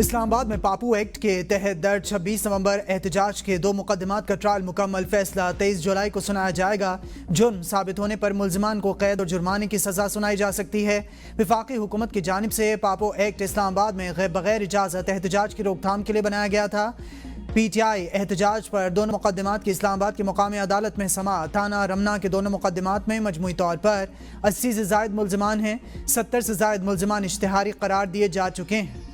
اسلام آباد میں پاپو ایکٹ کے تحت درج 26 نومبر احتجاج کے 2 مقدمات کا ٹرائل مکمل، فیصلہ 23 جولائی کو سنایا جائے گا۔ جرم ثابت ہونے پر ملزمان کو قید اور جرمانے کی سزا سنائی جا سکتی ہے۔ وفاقی حکومت کی جانب سے پاپو ایکٹ اسلام آباد میں بغیر اجازت احتجاج کی روک تھام کے لیے بنایا گیا تھا۔ پی ٹی آئی احتجاج پر دونوں مقدمات کی اسلام آباد کی مقامی عدالت میں سماعت۔ تھانہ رمنا کے دونوں مقدمات میں مجموعی طور پر 80 سے زائد ملزمان ہیں۔ 70 سے زائد ملزمان اشتہاری قرار دیے جا چکے ہیں۔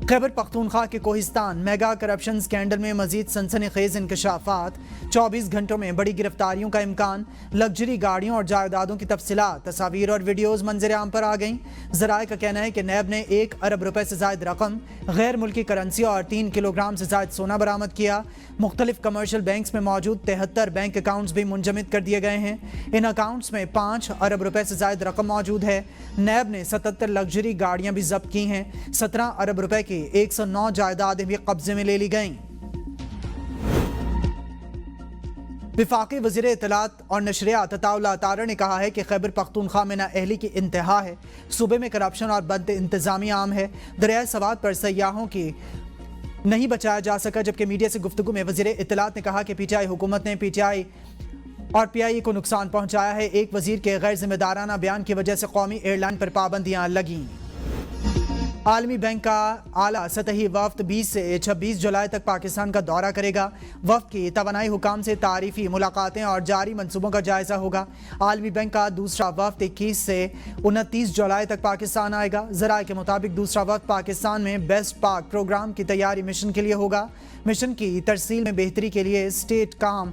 خیبر پختونخوا کے کوہستان میگا کرپشن سکینڈل میں مزید سنسنی خیز انکشافات، 24 گھنٹوں میں بڑی گرفتاریوں کا امکان، لگژری گاڑیوں اور جائیدادوں کی تفصیلات، تصاویر اور ویڈیوز منظر عام پر آ گئیں۔ ذرائع کا کہنا ہے کہ نیب نے 1 ارب روپے سے زائد رقم، غیر ملکی کرنسی اور 3 کلو گرام سے زائد سونا برآمد کیا۔ مختلف کمرشل بینکس میں موجود 73 بینک اکاؤنٹس بھی منجمد کر دیے گئے ہیں۔ ان اکاؤنٹس میں 5 ارب روپے سے زائد رقم موجود ہے۔ نیب نے 77 لگژری گاڑیاں بھی ضبط کی ہیں۔ 17 ارب روپے کی 109 جائیدادیں بھی قبضے میں لے لی گئیں۔ وفاقی وزیر اطلاعات اور نشریات عطا اللہ تارڑ نے کہا ہے کہ خیبر پختونخوا میں نااہلی کی انتہا ہے۔ صوبے میں کرپشن اور بد انتظامی عام ہے۔ دریائے سوات پر سیاحوں کی نہیں بچایا جا سکا، جبکہ میڈیا سے گفتگو میں وزیر اطلاعات نے کہا کہ پی ٹی آئی حکومت نے پی ٹی آئی اور پی آئی اے کو نقصان پہنچایا ہے۔ ایک وزیر کے غیر ذمہ دارانہ بیان کی وجہ سے قومی ایئر لائن پر پابندیاں لگیں۔ عالمی بینک کا اعلیٰ سطحی وفد 20 سے 26 جولائی تک پاکستان کا دورہ کرے گا۔ وفد کی توانائی حکام سے تعریفی ملاقاتیں اور جاری منصوبوں کا جائزہ ہوگا۔ عالمی بینک کا دوسرا وفد 21 سے 29 جولائی تک پاکستان آئے گا۔ ذرائع کے مطابق دوسرا وفد پاکستان میں بیسٹ پاک پروگرام کی تیاری مشن کے لیے ہوگا۔ مشن کی ترسیل میں بہتری کے لیے اسٹیٹ کام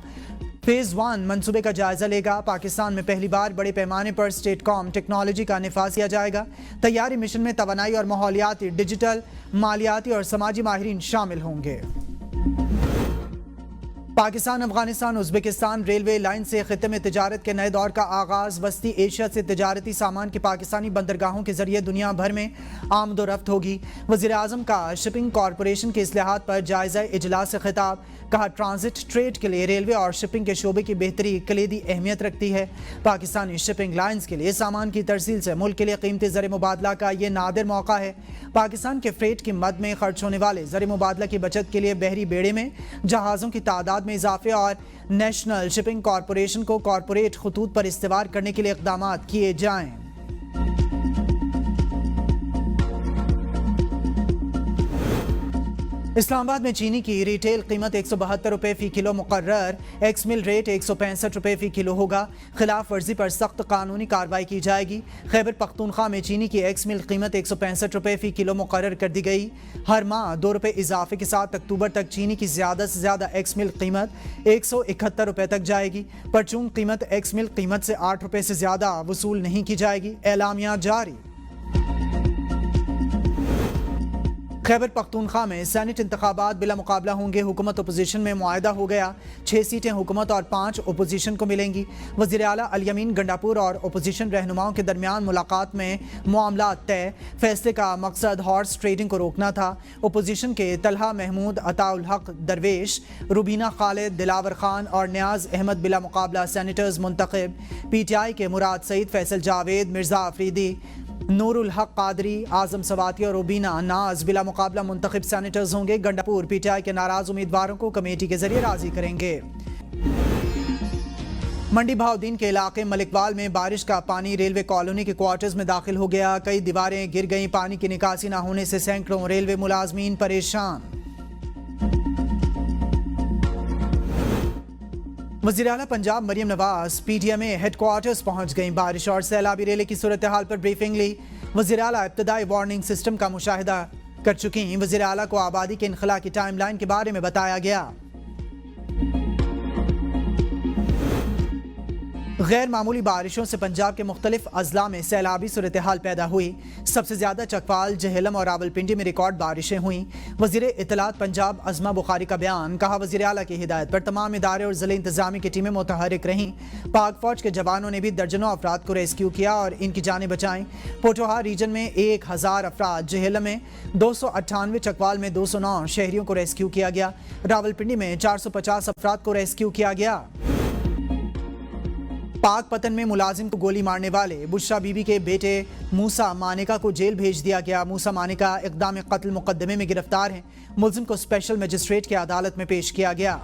فیز 1 منصوبے کا جائزہ لے گا۔ پاکستان میں پہلی بار بڑے پیمانے پر اسٹیٹ کام ٹیکنالوجی کا نفاذ کیا جائے گا۔ تیاری مشن میں توانائی اور ماحولیاتی، ڈیجیٹل، مالیاتی اور سماجی ماہرین شامل ہوں گے۔ Pakistan Afghanistan Uzbekistan railway line سے خطے میں تجارت کے نئے دور کا آغاز۔ وسطی ایشیا سے تجارتی سامان کی پاکستانی بندرگاہوں کے ذریعے دنیا بھر میں آمد و رفت ہوگی۔ وزیر اعظم کا شپنگ کارپوریشن کے اصلاحات پر جائزہ اجلاس سے خطاب، کہا ٹرانزٹ ٹریڈ کے لیے ریلوے اور شپنگ کے شعبے کی بہتری کلیدی اہمیت رکھتی ہے۔ پاکستانی شپنگ لائنز کے لیے سامان کی ترسیل سے ملک کے لیے قیمتی زر مبادلہ کا یہ نادر موقع ہے۔ پاکستان کے فریٹ کی مد میں خرچ ہونے والے زر مبادلہ کی بچت کے لیے بحری بیڑے میں جہازوں کی تعداد میں اضافے اور نیشنل شپنگ کارپوریشن کو کارپوریٹ خطوط پر استوار کرنے کے لیے اقدامات کیے جائیں۔ اسلام آباد میں چینی کی ریٹیل قیمت 172 روپے فی کلو مقرر، ایکس مل ریٹ 165 روپے فی کلو ہوگا۔ خلاف ورزی پر سخت قانونی کارروائی کی جائے گی۔ خیبر پختونخوا میں چینی کی ایکس مل قیمت 165 روپے فی کلو مقرر کر دی گئی۔ ہر ماہ 2 روپے اضافے کے ساتھ اکتوبر تک چینی کی زیادہ سے زیادہ ایکس مل قیمت 171 روپے تک جائے گی۔ پرچون قیمت ایکس مل قیمت سے 8 روپے سے زیادہ وصول نہیں کی جائے گی۔ اعلامیہ جاری۔ خیبر پختونخوا میں سینٹ انتخابات بلا مقابلہ ہوں گے۔ حکومت اپوزیشن میں معاہدہ ہو گیا۔ 6 سیٹیں حکومت اور 5 اپوزیشن کو ملیں گی۔ وزیر اعلیٰ الیمین گنڈاپور اور اپوزیشن رہنماؤں کے درمیان ملاقات میں معاملات طے۔ فیصلے کا مقصد ہارس ٹریڈنگ کو روکنا تھا۔ اپوزیشن کے طلحہ محمود، عطاء الحق درویش، روبینہ خالد، دلاور خان اور نیاز احمد بلا مقابلہ سینیٹرز منتخب۔ پی ٹی آئی کے مراد سعید، فیصل جاوید، مرزا افریدی، نور الحق قادری، اعظم سواتی اور روبینہ ناز بلا مقابلہ منتخب سینیٹرز ہوں گے۔ گنڈاپور پی ٹی آئی کے ناراض امیدواروں کو کمیٹی کے ذریعے راضی کریں گے۔ منڈی بہاؤدین کے علاقے ملکوال میں بارش کا پانی ریلوے کالونی کے کوارٹرز میں داخل ہو گیا۔ کئی دیواریں گر گئیں۔ پانی کی نکاسی نہ ہونے سے سینکڑوں ریلوے ملازمین پریشان۔ وزیر اعلیٰ Punjab Maryam Nawaz P T M اے ہیڈ کوارٹرز پہنچ گئیں۔ بارش اور سیلابی ریلے کی صورتحال پر بریفنگ لی۔ وزیر اعلیٰ ابتدائی وارننگ سسٹم کا مشاہدہ کر چکی۔ وزیر اعلیٰ کو آبادی کے انخلاء کی ٹائم لائن کے بارے میں بتایا گیا۔ غیر معمولی بارشوں سے پنجاب کے مختلف اضلاع میں سیلابی صورتحال پیدا ہوئی۔ سب سے زیادہ چکوال، جہلم اور راولپنڈی میں ریکارڈ بارشیں ہوئیں۔ وزیر اطلاعات پنجاب عظمہ بخاری کا بیان، کہا وزیر اعلیٰ کی ہدایت پر تمام ادارے اور ضلع انتظامی کی ٹیمیں متحرک رہیں۔ پاک فوج کے جوانوں نے بھی درجنوں افراد کو ریسکیو کیا اور ان کی جانیں بچائیں۔ پوٹوہا ریجن میں 1000 افراد، جہلم میں 298، چکوال میں 209 شہریوں کو ریسکیو کیا گیا۔ راولپنڈی میں 450 افراد کو ریسکیو کیا گیا۔ پاک پتن میں ملازم کو گولی مارنے والے بشرا بی بی کے بیٹے موسیٰ مانیکا کو جیل بھیج دیا گیا۔ موسیٰ مانیکا اقدام قتل مقدمے میں گرفتار ہیں۔ ملزم کو اسپیشل مجسٹریٹ کی عدالت میں پیش کیا گیا۔